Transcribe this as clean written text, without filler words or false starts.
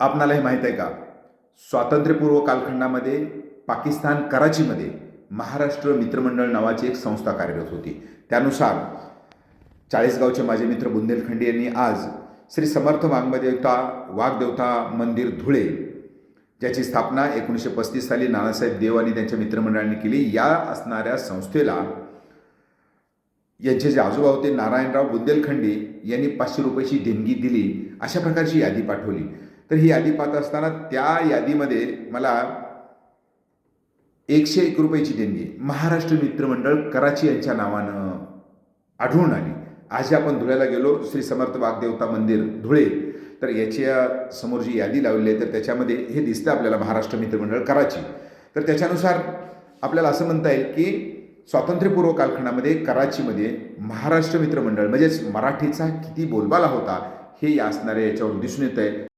आपणाला हे माहीत आहे का? स्वातंत्र्यपूर्व कालखंडामध्ये पाकिस्तान कराचीमध्ये महाराष्ट्र मित्रमंडळ नावाची एक संस्था कार्यरत होती. त्यानुसार चाळीसगावचे माझे मित्र बुंदेलखंडी यांनी आज श्री समर्थ वाग्देवता मंदिर धुळे, ज्याची स्थापना 1935 साली नानासाहेब देव आणि त्यांच्या मित्रमंडळांनी केली, या असणाऱ्या संस्थेला यांचे जे आजोबा होते नारायणराव बुंदेलखंडी यांनी 500 रुपयाची देणगी दिली. अशा प्रकारची यादी पाठवली. तर ही यादी पाहत असताना त्या यादीमध्ये मला 101 रुपयाची देणगी महाराष्ट्र मित्रमंडळ कराची यांच्या नावानं आढळून आली. आज आपण धुळ्याला गेलो, श्री समर्थ वाग्देवता मंदिर धुळे, तर याच्या समोर जी यादी लावली आहे तर त्याच्यामध्ये हे दिसतं आपल्याला महाराष्ट्र मित्रमंडळ कराची. तर त्याच्यानुसार आपल्याला असं म्हणता येईल की स्वातंत्र्यपूर्व कालखंडामध्ये कराचीमध्ये महाराष्ट्र मित्रमंडळ म्हणजेच मराठीचा किती बोलबाला होता हे या असणाऱ्या याच्यावर दिसून येत आहे.